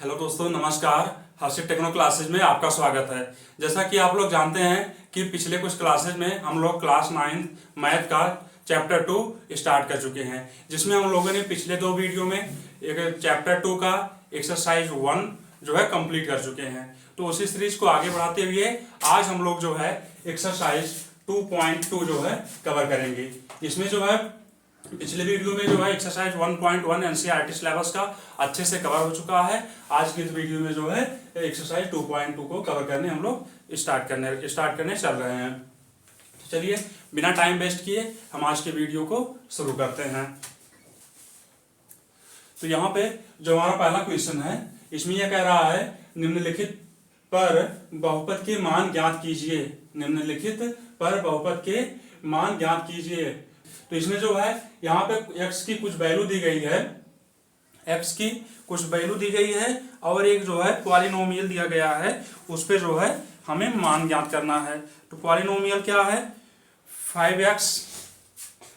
Hello दोस्तों, नमस्कार। हर्षित techno classes में आपका स्वागत है। जैसा कि आप लोग जानते हैं कि पिछले कुछ क्लासेज में हम लोग क्लास 9 मैथ का चैप्टर 2 स्टार्ट कर चुके हैं, जिसमें हम लोगों ने पिछले दो वीडियो में एक चैप्टर 2 का एक्सरसाइज 1 जो है कंप्लीट कर चुके हैं। तो उसी सीरीज को आगे बढ़ाते हुए आज हम लोग जो है एक्सरसाइज 2.2 जो है कवर करेंगे। इसमें जो है पिछले वीडियो में जो है एक्सरसाइज 1.1 एनसीईआरटी सिलेबस का अच्छे से कवर हो चुका है। आज के इस वीडियो में जो है एक्सरसाइज 2.2 को कवर करने हम लोग स्टार्ट करने चल रहे हैं। तो चलिए बिना टाइम वेस्ट किए हम आज के वीडियो को शुरू करते हैं। तो यहाँ पे जो हमारा पहला क्वेश्चन है, इसमें यह कह रहा है निम्नलिखित पर बहुपद के मान ज्ञात कीजिए। निम्नलिखित पर बहुपद के मान ज्ञात कीजिए। तो इसमें जो है यहाँ पे x की कुछ वैल्यू दी गई है, x की कुछ वैल्यू दी गई है और एक जो है पॉलिनोमियल दिया गया है, उस पे जो है हमें मान ज्ञात करना है। तो पॉलिनोमियल क्या है? 5x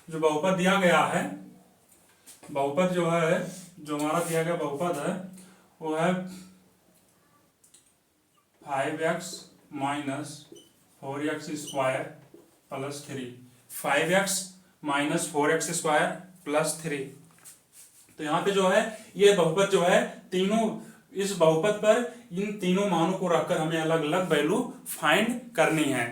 जो बहुपद दिया गया है, बहुपद जो है जो हमारा दिया गया बहुपद है वो है 5x minus 4x square plus 3। 5x minus 4x square plus 3। तो यहाँ पे जो है ये बहुपद जो है तीनों, इस बहुपद पर इन तीनों मानों को रखकर हमें अलग अलग वैल्यू फाइंड करनी है।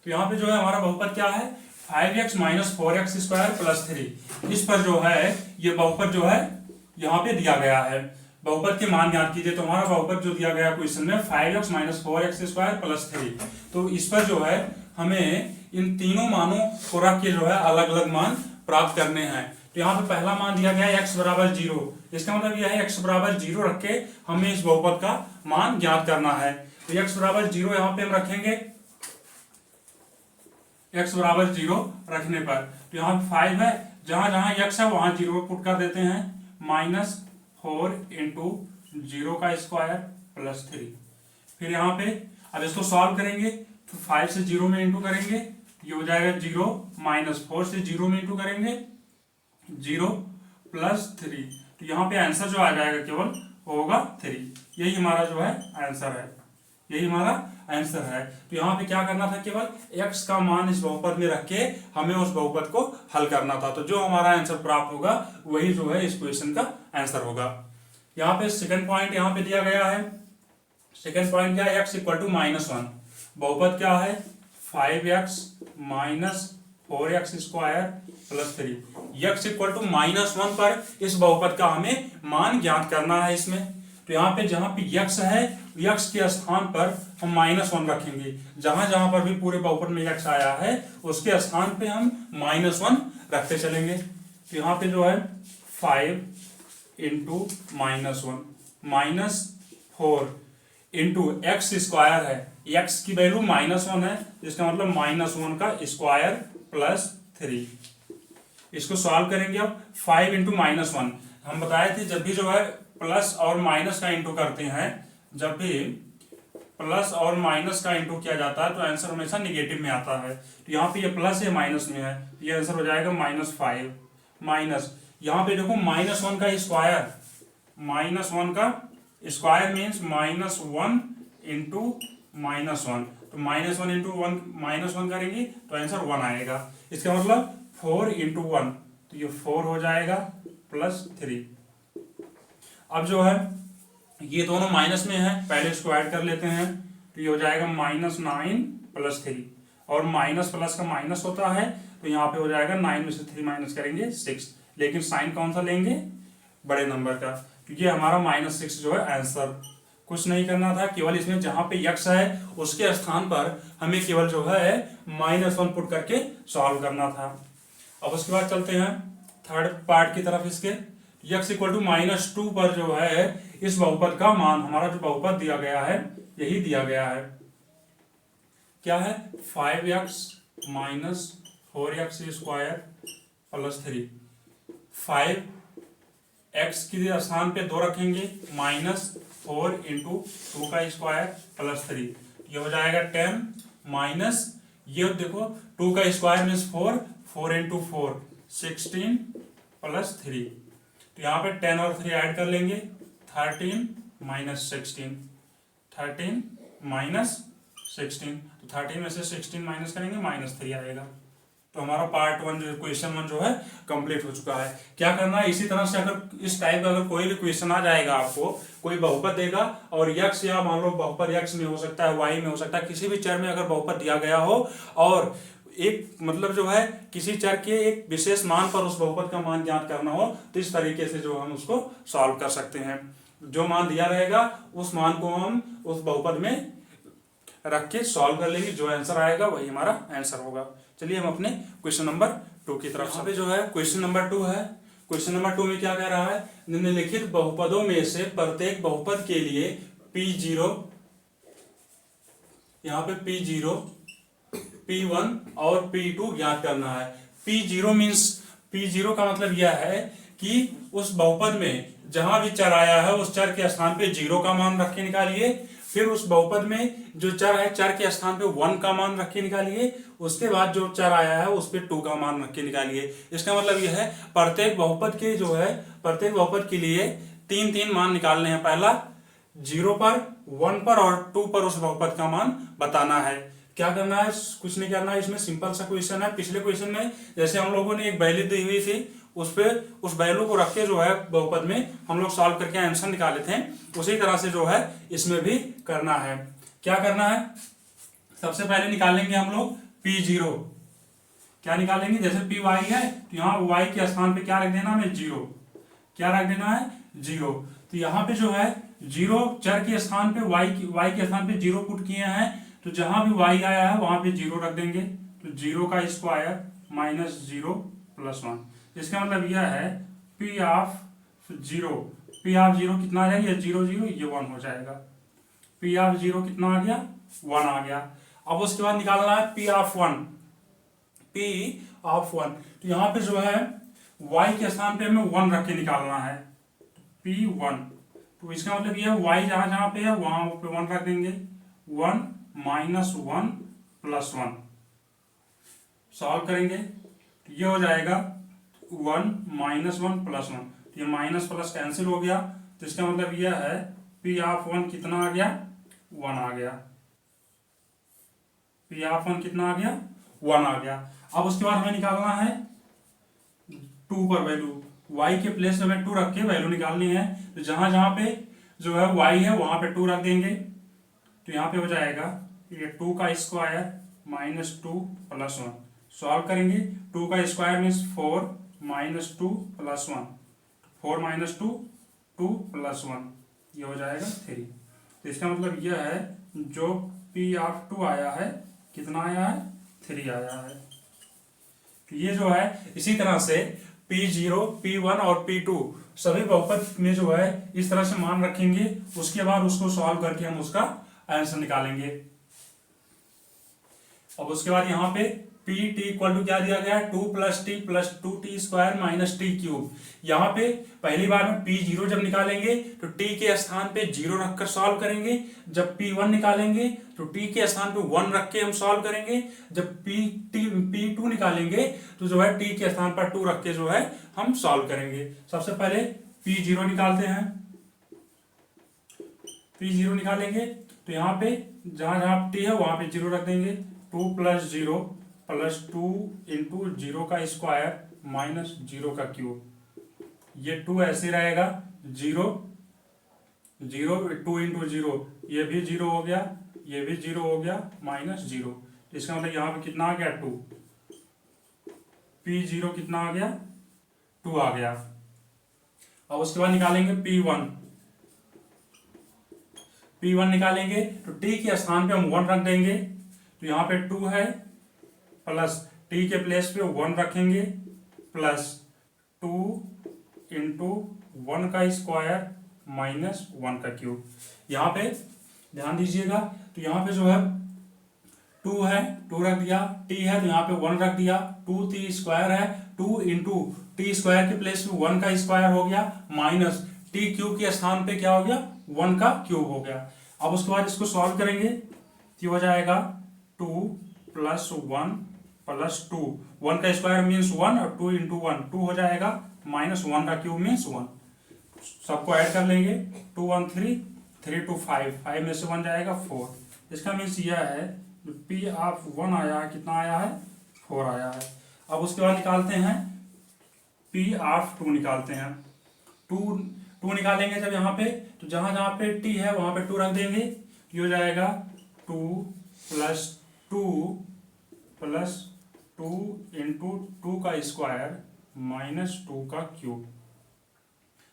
तो यहाँ पे जो है हमारा बहुपद क्या है? 5x minus 4x square plus 3। इस पर जो है ये बहुपद जो है यहाँ पे दिया गया है। बहुपद के मान ज्ञात कीजिए। तो हमारा बहुपद जो दिया गया क्वेश्चन में 5x minus 4x square plus 3। तो इस पर जो है हमें इन तीनों मानों को रख के जो है अलग अलग मान प्राप्त करने हैं। तो यहाँ पे पहला मान दिया गया है x बराबर 0। इसका मतलब यह है x बराबर 0 रख के हमें इस बहुपद का मान ज्ञात करना है। तो x बराबर 0 यहाँ पे हम रखेंगे। x बराबर 0 रखने पर तो यहाँ 5 है, जहां जहां x है वहां 0 पुट कर देते हैं। माइनस 4 इंटू 0 का स्क्वायर प्लस 3। फिर यहाँ पे अब इसको सॉल्व करेंगे तो 5 से 0 में इंटू करेंगे, ये हो जाएगा 0 माइनस 4 से 0 में इंटू करेंगे 0 प्लस 3। तो यहाँ पे आंसर जो आ जाएगा केवल होगा 3। यही हमारा जो है आंसर है, यही हमारा आंसर है। तो यहाँ पे क्या करना था? केवल x का मान इस बहुपद में रख के हमें उस बहुपद को हल करना था। तो जो हमारा आंसर प्राप्त होगा वही जो है इस क्वेश्चन का आंसर होगा। यहाँ पे सेकंड पॉइंट यहाँ पे दिया गया है। सेकंड पॉइंट क्या है? x equal to -1। बहुपद क्या है? 5x minus 4x square plus 3। x equal to -1 पर इस बहुपद का हमें मान ज्ञात करना है इसमें। तो यहाँ पे जहां पे x है, x के स्थान पर हम -1 रखेंगे। जहां जहां पर भी पूरे बहुपद में x आया है उसके स्थान पे हम -1 रखते चलेंगे। तो यहाँ पे जो है 5 into -1 minus 4 into x square है, x की वैल्यू -1 है, जिसका मतलब -1 का स्क्वायर प्लस 3। इसको सॉल्व करेंगे। अब 5 इंटू -1 हम बताए थे जब भी जो है प्लस और माइनस का इंटू करते हैं, जब भी प्लस और माइनस का इंटू किया जाता है तो आंसर हमेशा निगेटिव में आता है। तो यहाँ पे ये प्लस है माइनस में है, ये आंसर हो जाएगा -5 माइनस, यहाँ पे देखो -1 का स्क्वायर, -1 का स्क्वायर मीन्स -1 इंटू -1। तो -1 इंटू 1 करेंगे तो आंसर 1 आएगा। इसका मतलब 4 इंटू 1, तो ये 4 हो जाएगा प्लस 3। अब जो है ये दोनों माइनस में है, पहले इसको ऐड कर लेते हैं। तो ये हो जाएगा -9 प्लस 3, और माइनस प्लस का माइनस होता है तो यहाँ पे हो जाएगा 9 में से 3 माइनस करेंगे 6। लेकिन साइन कौन सा लेंगे? बड़े नंबर का। तो ये हमारा -6 जो है आंसर। कुछ नहीं करना था, केवल इसमें जहां पे x है उसके स्थान पर हमें केवल जो है -1 पुट करके सॉल्व करना था। अब उसके बाद चलते हैं थर्ड पार्ट की तरफ। इसके x इक्वल टू -2 पर जो है इस बहुपद का मान, हमारा जो बहुपद दिया गया है यही दिया गया है। क्या है? 5x minus 4x square plus 3। 5x के स्थान पे 2 रखेंगे, -4 इंटू 2 का स्क्वायर प्लस 3। ये हो जाएगा 10 माइनस, ये देखो 2 का स्क्वायर मीन्स 4, 4 इंटू 4 16 प्लस 3, तो यहाँ पे 10 और 3 ऐड कर लेंगे, 13 माइनस 16, 13 माइनस 16, तो 13 में से 16 माइनस करेंगे, -3 आएगा। तो हमारा पार्ट 1 जो क्वेश्चन 1 जो है कंप्लीट हो चुका है। क्या करना है, इसी तरह से अगर इस टाइप का अगर कोई भी क्वेश्चन आ जाएगा, आपको कोई बहुपद देगा और यक्स या मान लो बहुपद यक्स में हो सकता है, वाई में हो सकता है, किसी भी चर में अगर बहुपद दिया गया हो और एक मतलब जो है किसी चर के एक विशेष मान पर उस बहुपद का मान ज्ञात करना हो, तो इस तरीके से जो हम उसको सॉल्व कर सकते हैं। जो मान दिया रहेगा उस मान को हम उस बहुपद में रख के सॉल्व कर लेंगे, जो आंसर आएगा वही हमारा आंसर होगा। चलिए हम अपने क्वेश्चन नंबर 2 की तरफ। यहाँ पे जो है क्वेश्चन नंबर 2 है। क्वेश्चन नंबर 2 में क्या कह रहा है, निम्नलिखित बहुपदों में से प्रत्येक बहुपद के लिए P0, यहाँ पे P0, P1 और P2 ज्ञात करना है। P0 मीन्स, P0 का मतलब यह है कि उस बहुपद में जहां भी चर आया है उस चर के स्थान पे 0 का मान रख के निकालिए, फिर उस बहुपद में जो चर है चर के स्थान पे 1 का मान रख के निकालिए, उसके बाद जो चर आया है उस पे 2 का मान रख के निकालिए। इसका मतलब यह है प्रत्येक बहुपद के जो है प्रत्येक बहुपद के लिए 3 मान निकालने हैं। पहला 0 पर, 1 पर और 2 पर उस बहुपद का मान बताना है। क्या करना है, कुछ नहीं करना है, इसमें सिंपल सा क्वेश्चन है। पिछले क्वेश्चन में जैसे हम लोगों ने एक वैल्यू दी हुई थी, उस पे उस वैल्यू को रख के जो है बहुपद में हम लोग सॉल्व करके आंसर निकाले थे, उसी तरह से जो है इसमें भी करना है। क्या करना है, सबसे पहले निकालेंगे हम लोग P0। क्या निकालेंगे, जैसे Py है तो यहाँ y के स्थान पे क्या रख देना हमें, 0। क्या रख देना है, 0। तो यहाँ पे जो है 0 चर के स्थान पे y के स्थान पे 0 पुट किए हैं, तो जहां भी y आया है वहां पे 0 रख देंगे, तो 0 का स्क्वायर -0 + 1। इसका मतलब यह है P ऑफ 0 कितना आ जाएगा, ये 0 0 ये 1 हो जाएगा। P ऑफ 0 कितना आ गया, 1 आ गया। अब उसके बाद निकालना है P ऑफ 1। तो यहाँ पे जो है y के स्थान पे हमें 1 रख के निकालना है, P1। तो इसका मतलब ये y जहां जहां पे है वहां पे 1 रख देंगे, 1 -1 + 1 सॉल्व करेंगे, तो ये हो जाएगा 1 -1 + 1। तो ये माइनस प्लस कैंसिल हो गया, तो इसका मतलब यह है P ऑफ 1 कितना आ गया, 1 आ गया। P ऑफ 1 कितना आ गया, 1 आ गया। अब उसके बाद हमें निकालना है 2 पर वैल्यू, y के प्लेस में हमें 2 रख के वैल्यू निकालनी है। तो जहां जहां पे जो है y है वहां पे 2 रख देंगे, तो यहाँ पे हो जाएगा ये 2 का स्क्वायर -2 + 1 सॉल्व करेंगे। 2 का स्क्वायर मीन्स 4 -2 + 1, 4 -2 2 + 1 ये हो जाएगा 3। तो इसका मतलब यह है जो P ऑफ 2 आया है कितना आया है, 3 आया है। तो ये जो है इसी तरह से P0, P1 और P2 सभी बहुपद में जो है इस तरह से मान रखेंगे, उसके बाद उसको सॉल्व करके हम उसका आंसर निकालेंगे। अब उसके बाद यहाँ पे Pt इक्वल टू क्या दिया गया है, 2 + t + 2t² - t³। यहाँ पे पहली बार में P0 जब निकालेंगे तो t के स्थान पे 0 रखकर सॉल्व करेंगे, जब P1 निकालेंगे तो t के स्थान पे 1 रख के हम सॉल्व करेंगे, जब P2 निकालेंगे तो जो है t के स्थान पर 2 रख के जो है हम सॉल्व करेंगे। सबसे पहले P0 निकालते हैं। P0 निकालेंगे तो यहाँ पे जहां जहां t है वहां पे 0 रख देंगे, 2 + 0 + 2 × 0 का स्क्वायर -0 का क्यूब, ये 2 ऐसे रहेगा, 0 0 2 × 0 ये भी 0 हो गया, ये भी 0 हो गया, -0। तो इसका मतलब यहाँ पे कितना आ गया, 2। P0 कितना आ गया, 2 आ गया। अब उसके बाद निकालेंगे P1 निकालेंगे तो t के स्थान पे हम 1 रख देंगे, तो यहाँ पे 2 है प्लस t के प्लेस पे 1 रखेंगे प्लस 2 × 1 का स्क्वायर -1 का क्यूब। यहाँ पे ध्यान दीजिएगा, तो यहाँ पे जो है 2 है, 2 रख दिया, t है तो यहाँ पे 1 रख दिया, 2t² है, 2 × t² के प्लेस पे 1 का स्क्वायर हो गया, माइनस t³ के स्थान पे क्या हो गया, 1 का क्यूब हो गया। अब उसके बाद इसको सॉल्व करेंगे तो हो जाएगा 2 + 1 प्लस 2, 1 का स्क्वायर मीन्स 1 और 2 इंटू 1 2 हो जाएगा, माइनस 1 का क्यूब मीन्स 1। सबको ऐड कर लेंगे, 2 1 3, 3 2 5, 5 में से 1 जाएगा 4। इसका मीन्स यह है पी ऑफ 1 आया है, कितना आया है 4 आया है। अब उसके बाद निकालते हैं पी ऑफ 2 निकालते हैं। 2 निकालेंगे जब यहाँ पे, तो जहाँ जहाँ पे टी है वहाँ पे 2 रख देंगे, ये हो जाएगा 2 प्लस 2 प्लस 2 इंटू 2 का स्क्वायर माइनस 2 का क्यूब।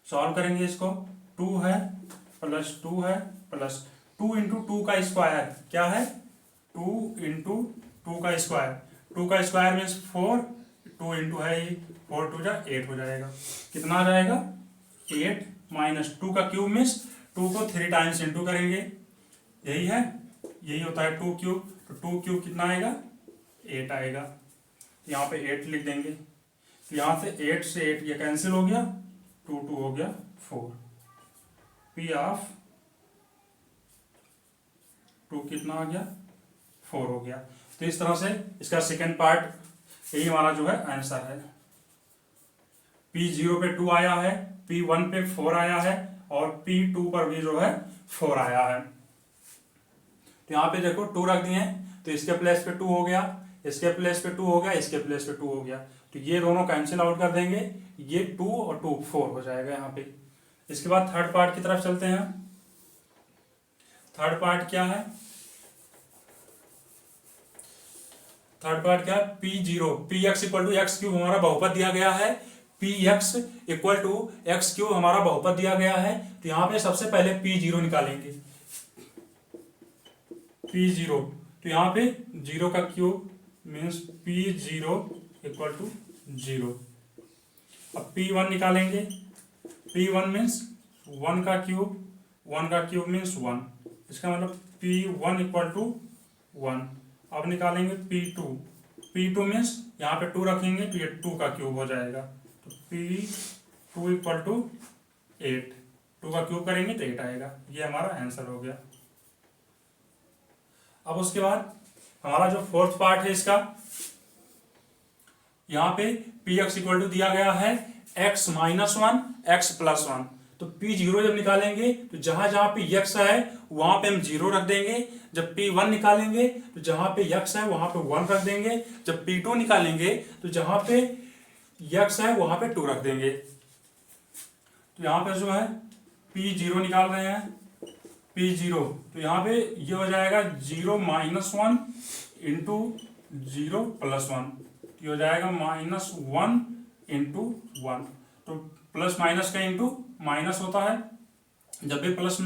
सॉल्व करेंगे इसको, 2 है प्लस 2 है प्लस 2 इंटू 2 का स्क्वायर क्या है, 2 इंटू 2 का स्क्वायर, 2 का स्क्वायर मीन्स 4, 2 इंटू है ये 4 2 जा 8 हो जाएगा। कितना आ जाएगा 8 माइनस 2 का क्यूब मीन्स 2 को 3 टाइम्स इंटू करेंगे, यही है, यही होता है 2 क्यूब। तो 2 क्यूब कितना आएगा 8 आएगा, यहाँ पे 8 लिख देंगे। तो यहाँ से 8 से 8 ये कैंसिल हो गया, 2 2 हो गया 4। पी ऑफ 2 कितना आ गया 4 हो गया। तो इस तरह से इसका सेकेंड पार्ट यही हमारा जो है आंसर है। P0 पे 2 आया है, P1 पे 4 आया है और P2 पर भी जो है 4 आया है। तो यहाँ पे देखो 2 रख दिए, तो इसके प्लेस पे 2 हो गया, इसके प्लेस पे 2 हो गया, इसके प्लेस पे 2 हो गया। तो ये दोनों कैंसिल आउट कर देंगे, ये 2 और 2 4 हो जाएगा यहाँ पे। इसके बाद थर्ड पार्ट की तरफ चलते हैं। थर्ड पार्ट क्या है, थर्ड पार्ट क्या है, P0 px equal to x cube हमारा बहुपद दिया गया है, px equal to x cube हमारा बहुपद दिया गया है। तो यहाँ पे सबसे पहले P0 निकालेंगे, P0, तो यहाँ पे 0 का cube means P0 equal to 0। अब P1 निकालेंगे, P1 मीन्स 1 का क्यूब, 1 का क्यूब मीन्स 1, इसका मतलब P1 इक्वल टू 1। अब निकालेंगे P2, P2 मीन्स यहाँ पे 2 रखेंगे तो ये 2 का क्यूब हो जाएगा, तो P2 इक्वल टू 8, 2 का क्यूब करेंगे तो 8 आएगा। ये हमारा आंसर हो गया। अब उसके बाद हमारा जो फोर्थ पार्ट है इसका, यहाँ पे px इक्वल टू दिया गया है x माइनस 1 x प्लस 1। तो P0 जब निकालेंगे तो जहां जहां पे x है वहां पे हम 0 रख देंगे, जब P1 निकालेंगे तो जहां पे x है वहां पे 1 रख देंगे, जब P2 निकालेंगे तो जहां पे x है वहां पे 2 रख देंगे। तो यहाँ पे जो है P0 निकाल रहे हैं, P0 तो यहाँ पे ये हो जाएगा 0 माइनस 1 इंटू 0 प्लस 1, ये हो जाएगा माइनस 1 इंटू 1। तो प्लस माइनस का इंटू माइनस होता है, जब भी प्लस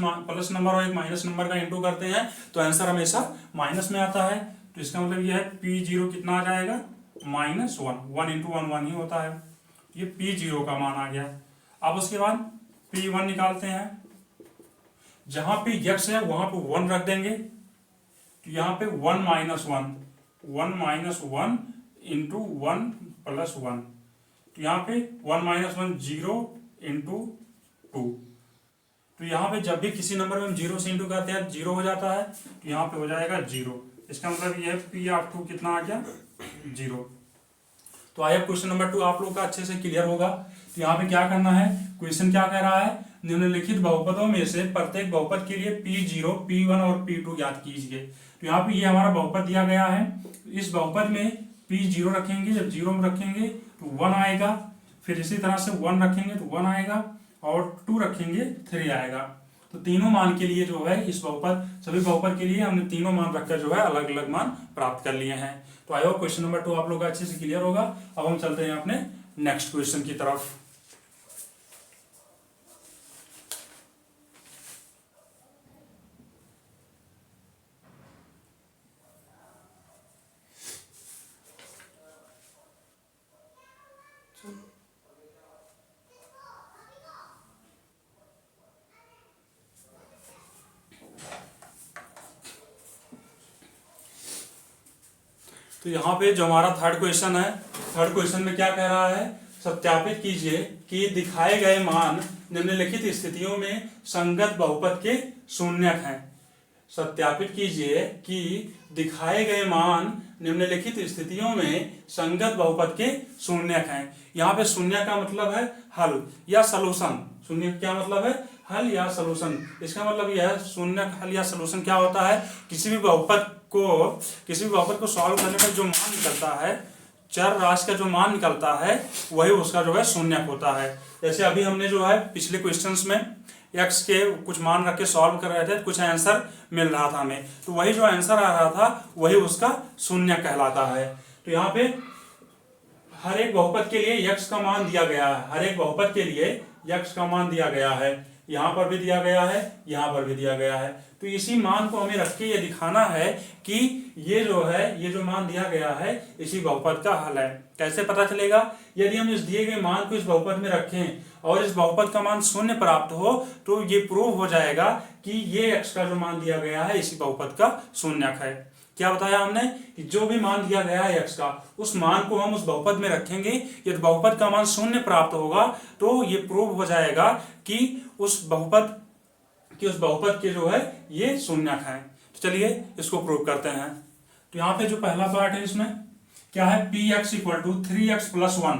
नंबर और एक माइनस नंबर का इंटू करते हैं तो आंसर हमेशा माइनस में आता है। तो इसका मतलब ये है P0 कितना आ जाएगा माइनस 1, 1 इंटू 1 1 ही होता है, ये P0 का मान आ गया। अब उसके बाद P1 निकालते हैं, जहां पे x है वहां पे 1 रख देंगे, तो यहाँ पे 1 माइनस 1, 1 माइनस 1 इंटू 1 प्लस 1, तो यहाँ पे 1 माइनस 1 0 इंटू 2। तो यहाँ पे जब भी किसी नंबर में हम 0 से इंटू करते हैं 0 हो जाता है, तो यहाँ पे हो जाएगा 0। इसका मतलब ये P ऑफ 2 कितना आ गया 0। तो आई होप क्वेश्चन नंबर 2 आप लोगों का अच्छे से क्लियर होगा। तो यहाँ पे क्या करना है, क्वेश्चन क्या कह रहा है, निम्नलिखित बहुपदों में से प्रत्येक बहुपद के लिए P0 P1 और P2 ज्ञात कीजिए। तो यहाँ पे ये हमारा बहुपद दिया गया है, इस बहुपद में P0 रखेंगे, जब 0 में रखेंगे तो 1 आएगा, फिर इसी तरह से 1 रखेंगे तो 1 आएगा और 2 रखेंगे 3 आएगा। तो तीनों मान के लिए जो है इस बहुपद, सभी बहुपद के लिए हमने तीनों मान रखकर जो है अलग अलग मान प्राप्त कर लिए हैं। तो आई होप क्वेश्चन नंबर 2 आप लोग का अच्छे से क्लियर होगा। अब हम चलते हैं अपने नेक्स्ट क्वेश्चन की तरफ। तो यहाँ पे जो हमारा थर्ड क्वेश्चन है, थर्ड क्वेश्चन में क्या कह रहा है, सत्यापित कीजिए कि दिखाए गए मान निम्नलिखित स्थितियों में संगत बहुपद के शून्यक हैं। सत्यापित कीजिए कि दिखाए गए मान निम्नलिखित स्थितियों में संगत बहुपद के शून्यक हैं। यहाँ पे शून्य का मतलब है हल या सलूशन। शून्य क्या मतलब है? हल या सलूशन। इसका मतलब यह है शून्यक हल या सलूशन क्या होता है? किसी भी बहुपद को सॉल्व करने पर जो मान निकलता है, चर राशि का जो मान निकलता है, वही उसका जो है शून्यक होता है। जैसे अभी हमने जो है पिछले क्वेश्चंस में x के कुछ मान रख के सॉल्व कर रहे थे, कुछ आंसर मिल रहा था हमें, तो वही जो आंसर आ रहा था वही उसका शून्य कहलाता है। तो यहाँ पे हर एक बहुपद के लिए x का मान दिया गया है, हर एक बहुपद के लिए x का मान दिया गया है, यहाँ पर भी दिया गया है, यहाँ पर भी दिया गया है। तो इसी मान को हमें रख के ये दिखाना है कि ये जो मान दिया गया है इसी बहुपद का हल है। कैसे पता चलेगा? यदि हम इस दिए गए मान को इस बहुपद में रखें और इस बहुपद का मान शून्य प्राप्त हो तो ये प्रूव हो जाएगा कि ये x का जो मान दिया गया है इसी बहुपद का शून्यक है। क्या बताया हमने कि जो भी मान दिया गया है x का, उस मान को हम उस बहुपद में रखेंगे, यदि बहुपद का मान शून्य प्राप्त होगा तो ये प्रूव हो जाएगा कि उस बहुपद के जो है ये शून्यक है। तो चलिए इसको प्रूव करते हैं। तो यहाँ पे जो पहला पार्ट है इसमें क्या है? px equal to 3x plus 1,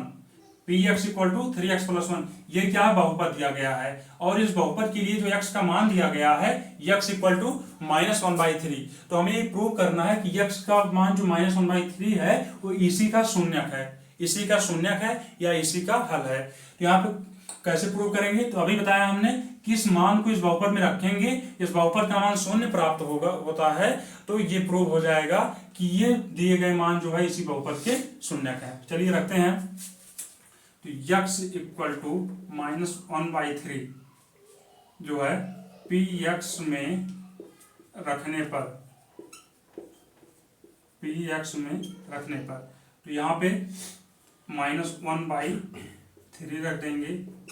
px equal to 3x plus 1, ये क्या बहुपद दिया गया है और इस बहुपद के लिए जो x का मान दिया गया है x इक्वल टू -1/3। तो हमें ये प्रूव करना है कि x का मान जो -1/3 है वो इसी का शून्यक है, इसी का शून्यक है या इसी का हल है। तो यहाँ पे कैसे प्रूव करेंगे? तो अभी बताया हमने कि इस मान को इस बहुपद में रखेंगे, इस बहुपद का मान शून्य प्राप्त होता है तो ये प्रूव हो जाएगा कि ये दिए गए मान जो है इसी बहुपद के शून्यक है। चलिए रखते हैं। तो x इक्वल टू -1/3 जो है px में रखने पर तो यहाँ पे -1/3 रख देंगे,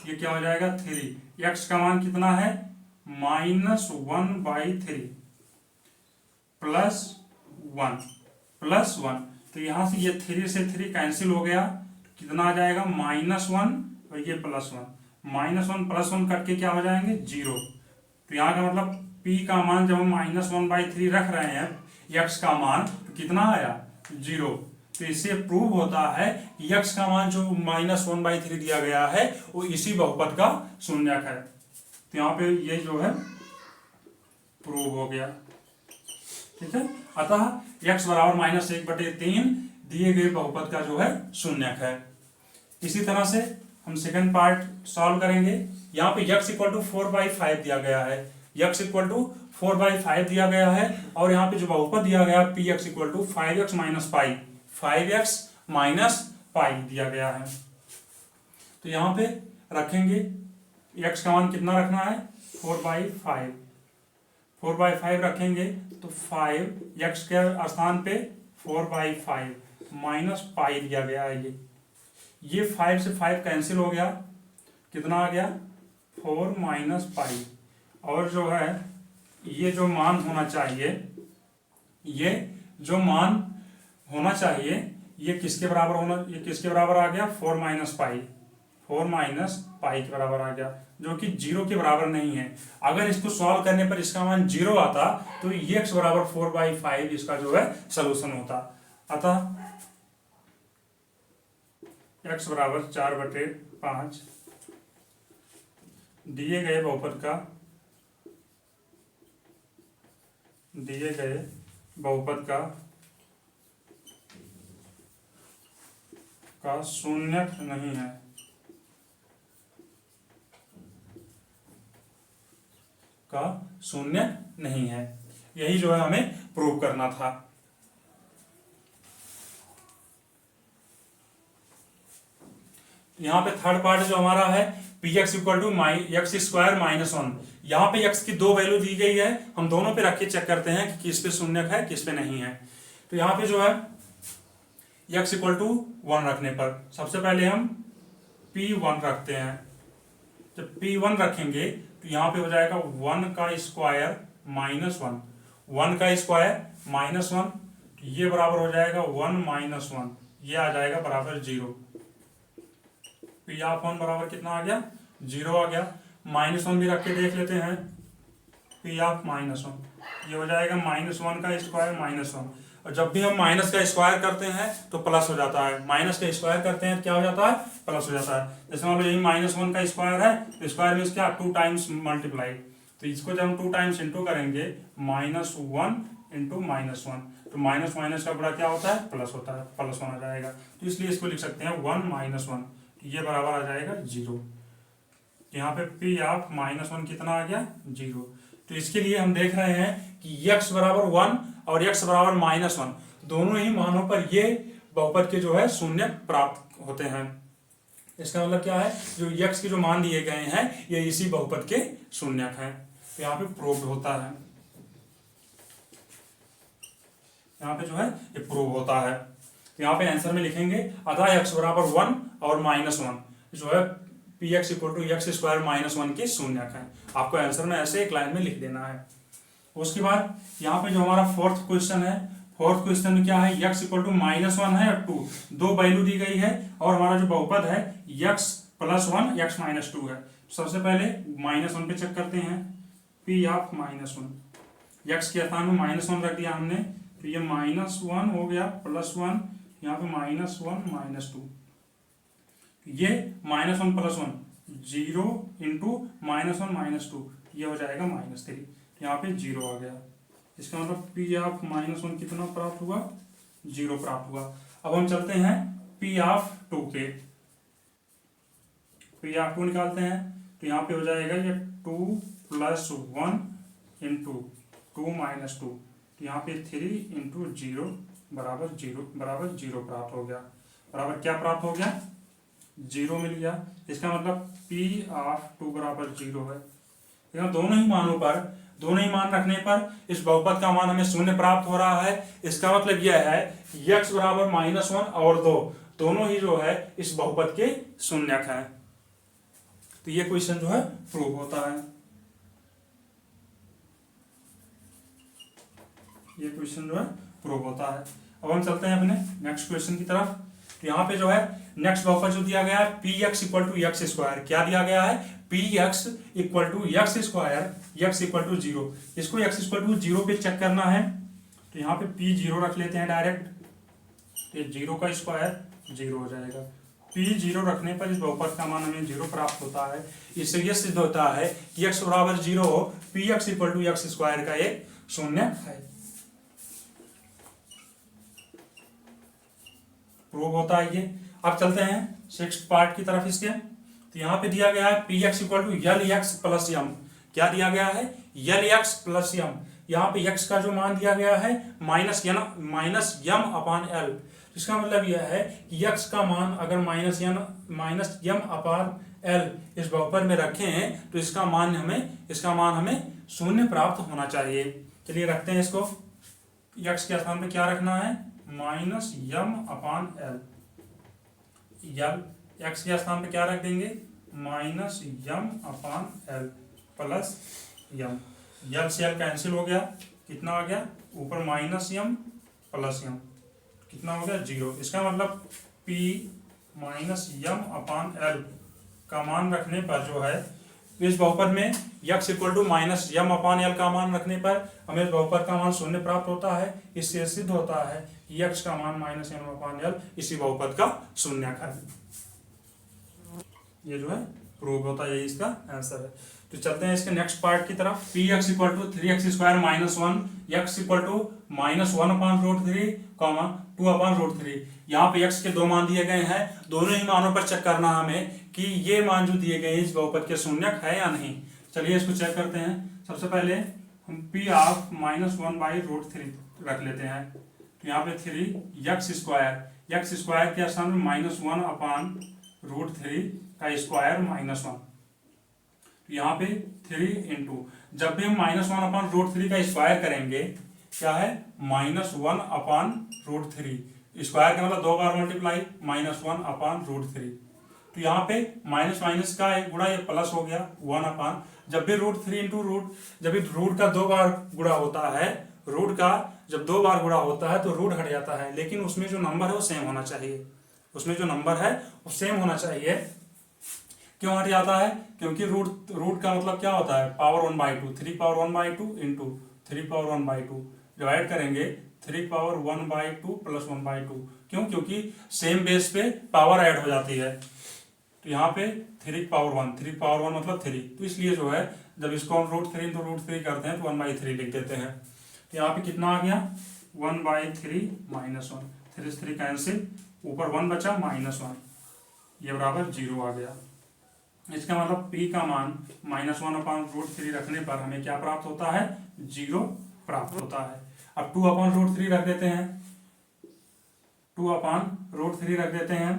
ये क्या हो जाएगा 3। x का मान कितना है? -1/3 प्लस 1। तो यहाँ से ये 3 से 3 कैंसिल हो गया, कितना आ जाएगा? -1 और ये +1, -1 + 1 कट के क्या हो जाएंगे? 0। तो यहाँ का मतलब p का मान जब हम -1/3 रख रहे हैं, x का मान तो कितना आया? 0। तो इससे प्रूव होता है कि x का मान जो -1/3 दिया गया है वो इसी बहुपद का शून्यक है। तो यहाँ पे ये जो है प्रूव हो गया, ठीक है। अतः x बराबर -1/3 दिए गए बहुपद का जो है शून्यक है। इसी तरह से हम सेकंड पार्ट सॉल्व करेंगे। यहाँ पे x इक्वल टू 4/5 दिया गया है, x इक्वल टू 4/5 दिया गया है और यहाँ पे जो बहुपद दिया गया है px equal to 5x minus pi दिया गया है। तो यहाँ पे रखेंगे, x का मान कितना रखना है? 4/5 रखेंगे तो 5x के स्थान पे 4/5 माइनस पाई दिया गया है। ये 5 से 5 कैंसिल हो गया, कितना आ गया? 4 माइनस पाई। और जो है ये जो मान होना चाहिए, ये जो मान होना चाहिए ये किसके बराबर आ गया? 4 माइनस पाई के बराबर आ गया, जो कि 0 के बराबर नहीं है। अगर इसको सॉल्व करने पर इसका मान 0 आता तो ये x बराबर 4/5 इसका जो है सलूशन होता। अतः x बराबर 4/5 दिए गए बहुपद का शून्यक नहीं है, यही जो है हमें प्रूव करना था। यहाँ पे थर्ड पार्ट जो हमारा है px इक्वल टू x²-1। यहाँ पे x की 2 वैल्यू दी गई है, हम दोनों पे रख के चेक करते हैं कि किस पे शून्यक है किस पे नहीं है। तो यहाँ पे जो है x इक्वल टू 1 रखने पर सबसे पहले हम p1 रखते हैं। जब p1 रखेंगे तो यहाँ पे हो जाएगा 1 का स्क्वायर -1, 1 का स्क्वायर -1, ये बराबर हो जाएगा 1 - 1, ये आ जाएगा बराबर 0। p ऑफ 1 बराबर कितना आ गया? 0 आ गया। -1 भी रख के देख लेते हैं, p ऑफ -1 ये हो जाएगा -1 का स्क्वायर -1। और जब भी हम माइनस का स्क्वायर करते हैं तो प्लस हो जाता है, माइनस का स्क्वायर करते हैं तो क्या हो जाता है, प्लस हो जाता है। जैसे मान लो यही -1 का स्क्वायर है तो स्क्वायर मीन्स क्या, 2 टाइम्स मल्टीप्लाई। तो इसको जब हम 2 टाइम्स इंटू करेंगे -1 इंटू -1, तो माइनस माइनस का बड़ा क्या होता है, प्लस होता है, +1 आ जाएगा। तो इसलिए इसको लिख सकते हैं 1 -1, ये बराबर आ जाएगा 0। यहाँ पे P ऑफ -1 कितना आ गया, 0। तो इसके लिए हम देख रहे हैं कि x बराबर 1 और x बराबर -1 दोनों ही मानों पर ये बहुपद के जो है शून्य प्राप्त होते हैं। इसका मतलब क्या है, जो x के जो मान दिए गए हैं ये इसी बहुपद के शून्यक हैं। तो यहाँ पे प्रूव्ड होता है, यहाँ पे जो है ये प्रूव होता है। तो यहाँ पे आंसर में लिखेंगे अतः x बराबर 1 और -1 जो है px = x² -1 के शून्यक है। आपको आंसर में ऐसे एक लाइन में लिख देना है। उसके बाद यहाँ पे जो हमारा फोर्थ क्वेश्चन है, फोर्थ क्वेश्चन में क्या है, x = -1 है और 2, दो वैल्यू दी गई है और हमारा जो बहुपद है x + 1 x - 2 है। सबसे पहले -1 पे चेक करते हैं, p ऑफ -1, x के स्थान में -1 रख दिया हमने, तो ये -1 हो गया +1, यहाँ पे -1 -2, ये -1 + 1 0 इंटू -1 -2, ये हो जाएगा -3, यहाँ पे 0 आ गया। इसका मतलब P ऑफ -1 कितना प्राप्त हुआ, 0 प्राप्त हुआ। अब हम चलते हैं P ऑफ 2 पे, P ऑफ 2 निकालते हैं, तो यहाँ पे हो जाएगा ये 2 + 1 इंटू 2 - 2, तो यहाँ पे 3 इंटू 0 बराबर 0 प्राप्त हो गया। बराबर क्या प्राप्त हो गया, 0 मिल गया। इसका मतलब P ऑफ 2 बराबर 0 है। यहाँ दोनों ही मानों पर, दोनों ही मान रखने पर इस बहुपद का मान हमें शून्य प्राप्त हो रहा है। इसका मतलब यह है कि x बराबर -1 और 2 दोनों ही जो है इस बहुपद के शून्यक हैं। तो ये क्वेश्चन जो है प्रूव होता है, ये क्वेश्चन जो है प्रूव होता है। अब हम चलते हैं अपने नेक्स्ट क्वेश्चन की तरफ। तो यहाँ पे जो है नेक्स्ट बहुपद जो दिया गया है px = x², क्या दिया गया है, px = x² x 0। इसको x 0 पे चेक करना है, तो यहाँ पे p 0 रख लेते हैं डायरेक्ट, तो 0 का स्क्वायर 0 हो जाएगा। p 0 रखने पर इस बहुपद का मान हमें 0 प्राप्त होता है। इससे यह सिद्ध होता है कि x बराबर 0 हो, px = x² का एक शून्य है, प्रूव होता है ये। अब चलते हैं सिक्स्थ पार्ट की तरफ इसके। तो यहाँ पे दिया गया है px = Lx + m, क्या दिया गया है, Lx + m। यहाँ पे x का जो मान दिया गया है -m/L, इसका मतलब यह है कि x का मान अगर -m/L इस बहुपद में रखें तो इसका मान हमें शून्य प्राप्त होना चाहिए। चलिए रखते हैं इसको, x के स्थान पे क्या रखना है, -m/L, x के स्थान पे क्या रख देंगे, -m/L प्लस m, L से L कैंसिल हो गया, कितना आ गया, ऊपर -m प्लस m, कितना हो गया, 0। इसका मतलब P -m/L का मान रखने पर जो है इस बहुपद में x = -m/L का मान रखने पर हमें इस बहुपद का मान शून्य प्राप्त होता है। इससे सिद्ध होता है कि x का मान -m/L इसी बहुपद का शून्यक है। ये जो है प्रूव होता है, यही इसका आंसर है। तो चलते हैं इसके नेक्स्ट पार्ट की तरफ। px = 3x² - 1 x = -1/√3, 2/√3। यहाँ पे x के दो मान दिए गए हैं, दोनों ही मानों पर चेक करना हमें कि ये मान जो दिए गए इस बहुपद के शून्यक है या नहीं। चलिए इसको चेक करते हैं। सबसे पहले हम p ऑफ -1/√3 रख लेते हैं, तो यहाँ पे 3x² के स्थान में -1/√3 का स्क्वायर -1, तो यहाँ पे 3 इंटू, जब भी हम -1/√3 का स्क्वायर करेंगे क्या है, -1/√3, स्क्वायर का मतलब 2 बार मल्टीप्लाई, -1/√3। तो यहाँ पे माइनस माइनस का एक गुणा, ये प्लस हो गया 1/, जब भी √3 इंटू रूट, जब भी रूट का 2 बार गुणा होता है, रूट का जब 2 बार गुणा होता है तो रूट हट जाता है, लेकिन उसमें जो नंबर है वो सेम होना चाहिए, उसमें जो नंबर है वो सेम होना चाहिए। क्यों हट जाता है, क्योंकि रूट का मतलब क्या होता है, power 1/2, 3 power 1/2 into 3 power 1/2 divide करेंगे 3 पावर 1/2 प्लस 1/2। क्यों? क्योंकि सेम बेस पे पावर ऐड हो जाती है। तो यहाँ पे 3 पावर 1 मतलब 3, तो इसलिए जो है जब इसको हम √3 into √3 करते हैं तो 1/3 लिख देते हैं। तो यहाँ पे कितना आ गया 1/3 -1, 3 3 कैंसिल, ऊपर 1 बचा -1, ये बराबर 0 आ गया। इसका मतलब P का मान -1/√3 रखने पर हमें क्या प्राप्त होता है? 0 प्राप्त होता है। अब 2/√3 रख देते हैं, 2/√3 रख देते हैं,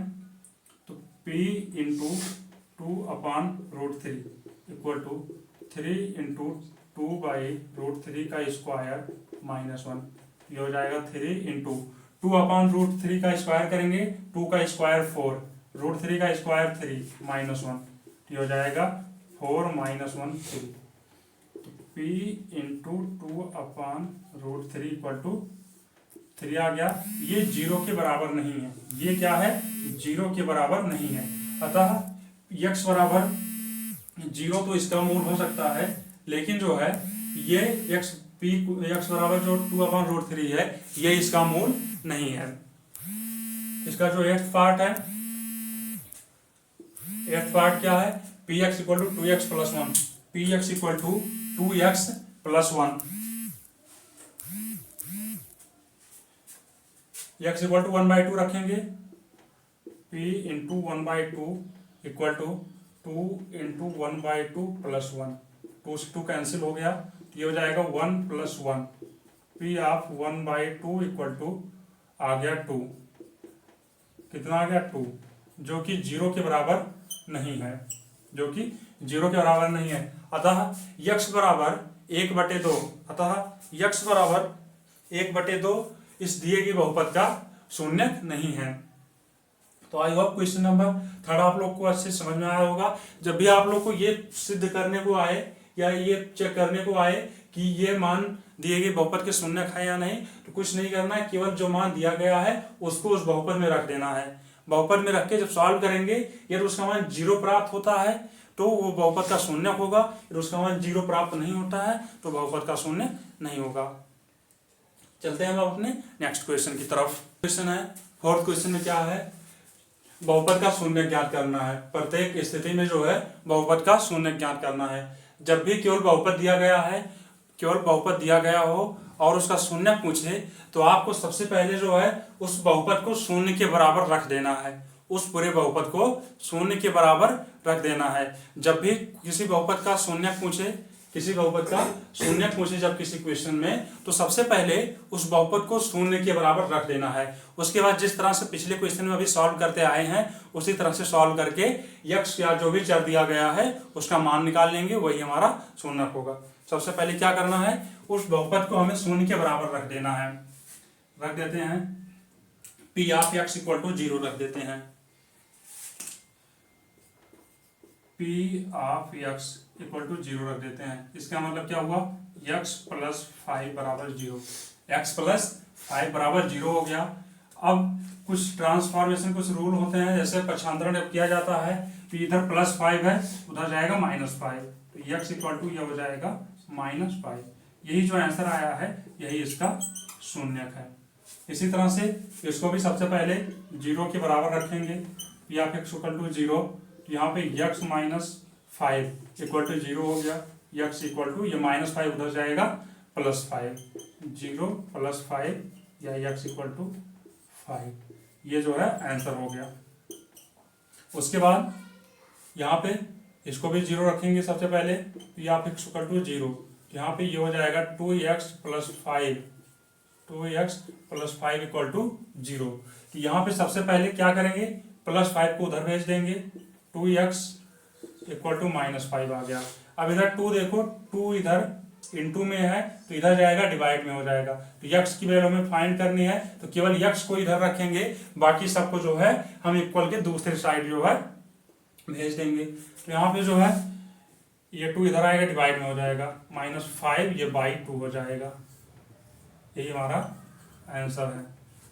तो P into 2/√3 equal to 3 into 2/√3 का स्क्वायर -1। ये हो जाएगा 3 इंटू 2/√3 का स्क्वायर करेंगे, 2 का स्क्वायर 4, √3 का स्क्वायर 3 -1, ये हो जाएगा 4 -1 3। तो P इंटू 2/√3 इक्वल टू 3 आ गया। ये 0 के बराबर नहीं है, ये क्या है? 0 के बराबर नहीं है। अतः x बराबर 0 तो इसका मूल हो सकता है, लेकिन जो है ये x बराबर जो 2/√3 है ये इसका मूल नहीं है। इसका जो एथ पार्ट है, एथ पार्ट क्या है? px equal to 2x plus 1, px equal to 2x plus 1, x equal to 1/2 रखेंगे, p into 1/2 equal to 2 into 1/2 plus 1, 2 से 2 कैंसिल हो गया, ये हो जाएगा 1 plus 1, p of 1/2 equal to आ गया 2, कितना आ गया 2, जो कि 0 के बराबर नहीं है, जो कि 0 के बराबर नहीं है। अतः x बराबर 1/2, अतः x बराबर 1/2 इस दिए गए बहुपद का शून्य नहीं है। तो आई होप क्वेश्चन नंबर 3 आप लोग को अच्छे समझ में आया होगा। जब भी आप लोग को ये सिद्ध करने को आए या ये चेक करने को आए कि ये मान दिए गए बहुपद के शून्य है या नहीं, तो कुछ नहीं करना है, केवल जो मान दिया गया है उसको उस बहुपद में रख देना है। बहुपद में रख के जब सॉल्व करेंगे यदि उसका मान 0 प्राप्त होता है तो वो बहुपद का शून्य होगा, यदि उसका मान 0 प्राप्त नहीं होता है तो बहुपद का शून्य नहीं होगा। चलते हैं हम अपने नेक्स्ट क्वेश्चन की तरफ। क्वेश्चन है 4th क्वेश्चन में क्या है? बहुपद का शून्य ज्ञात करना है। प्रत्येक स्थिति में जो है बहुपद का शून्य ज्ञात करना है। जब भी केवल बहुपद दिया गया है, केवल बहुपद दिया गया हो और उसका शून्य पूछे तो आपको सबसे पहले जो है उस बहुपद को शून्य के बराबर रख देना है, उस पूरे बहुपद को शून्य के बराबर रख देना है। जब भी किसी बहुपद का शून्य पूछे, किसी बहुपद का शून्य पूछे जब किसी क्वेश्चन में, तो सबसे पहले उस बहुपद को शून्य के बराबर रख देना है। उसके बाद जिस तरह से पिछले क्वेश्चन में अभी सॉल्व करते आए हैं उसी तरह से सॉल्व करके x या जो भी चर दिया गया है उसका मान निकाल लेंगे, वही हमारा शून्य होगा। सबसे पहले क्या करना है, उस बहुपद को हमें शून्य के बराबर रख देना है। रख देते हैं p of x equal to 0 रख देते हैं, p of x equal to 0 रख देते हैं। इसका मतलब क्या हुआ, x प्लस 5 बराबर 0, x प्लस 5 बराबर 0 हो गया। अब कुछ ट्रांसफॉर्मेशन, कुछ रूल होते हैं, जैसे पक्षांतरण जब किया जाता है तो इधर +5 है उधर जाएगा -5, तो x इक्वल टू यह हो जाएगा -5। यही जो आंसर आया है यही इसका शून्यक है। इसी तरह से इसको भी सबसे पहले 0 के बराबर रखेंगे, p of x equal to 0, यहाँ पे x माइनस 5 इक्वल टू 0 हो गया, x इक्वल टू ये -5 उधर जाएगा +5, 0 + 5 या x इक्वल टू 5, ये जो है आंसर हो गया। उसके बाद यहाँ पे इसको भी 0 रखेंगे सबसे पहले, p of x equal to 0, यहाँ पे ये हो जाएगा 2x + 5, 2x + 5 इक्वल टू 0। तो यहाँ पे सबसे पहले क्या करेंगे, +5 को उधर भेज देंगे, 2x इक्वल टू -5 आ गया। अब इधर 2 देखो, 2 इधर इनटू में है तो इधर जाएगा डिवाइड में हो जाएगा। तो x की वैल्यू हमें फाइंड करनी है तो केवल x को इधर रखेंगे, बाकी सबको जो है हम इक्वल के दूसरे साइड जो है भेज देंगे। तो यहाँ पे जो है ये 2 इधर आएगा डिवाइड में हो जाएगा, -5 ये /2 हो जाएगा। यही हमारा आंसर है।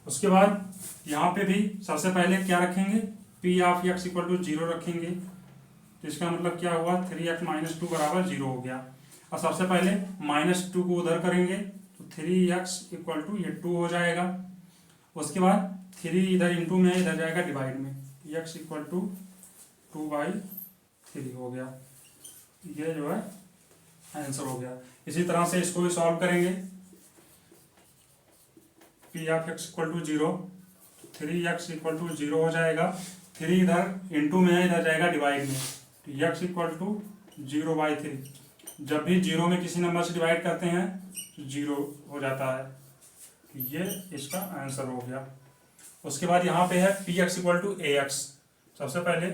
उसके बाद यहाँ पे भी सबसे पहले क्या रखेंगे, p of x equal to 0 रखेंगे, तो इसका मतलब क्या हुआ 3x - 2 बराबर 0 हो गया। और सबसे पहले -2 को उधर करेंगे तो 3x इक्वल टू ये 2 हो जाएगा। उसके बाद 3 इधर इंटू में है, इधर जाएगा डिवाइड में, x इक्वल टू 2/3 हो गया। ये जो है आंसर हो गया। इसी तरह से इसको भी सॉल्व करेंगे। P of x equal to 0, 3x equal to 0 हो जाएगा। 3 इधर इंटू में है, इधर जाएगा डिवाइड में, तो x इक्वल टू 0/3। जब भी 0 में किसी नंबर से डिवाइड करते हैं तो 0 हो जाता है। ये इसका आंसर हो गया। उसके बाद यहाँ पे है P x equal to a x. सबसे पहले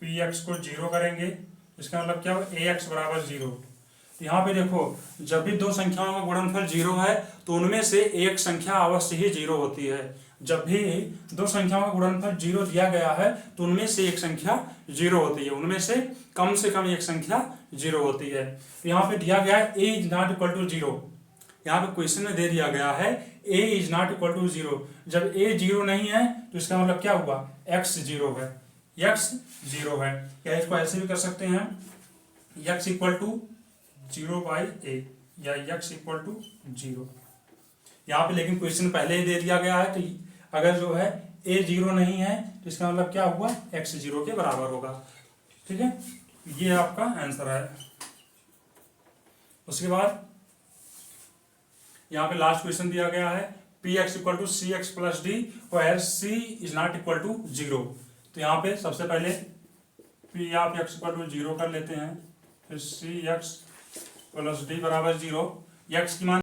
पी एक्स को 0 करेंगे, इसका मतलब क्या हो, ए एक्स बराबर 0। यहाँ पे देखो, जब भी दो संख्याओं का गुणनफल 0 है तो उनमें से एक संख्या अवश्य ही 0 होती है। जब भी दो संख्याओं का गुणनफल 0 दिया गया है तो उनमें से एक संख्या 0 होती है, उनमें से कम एक संख्या 0 होती है। तो यहाँ पे दिया गया है a is not equal to 0। यहाँ पे क्वेश्चन में दे दिया गया है a is not equal to 0। जब a 0 नहीं है तो इसका मतलब क्या हुआ, x 0 है, x 0 है। या इसको ऐसे भी कर सकते हैं, x इक्वल टू 0/a या x इक्वल टू 0। यहाँ पे लेकिन क्वेश्चन पहले ही दे दिया गया है, तो अगर जो है a 0 नहीं है तो इसका मतलब क्या हुआ, x 0 के बराबर होगा। ठीक है, ये आपका आंसर है। उसके बाद यहाँ पे लास्ट क्वेश्चन दिया गया है P x equal to C x plus D where C is not equal to 0। तो यहाँ पे सबसे पहले P of x equal to 0 कर लेते हैं, फिर सी एक्स प्लस डी बराबर 0। एक्स की मान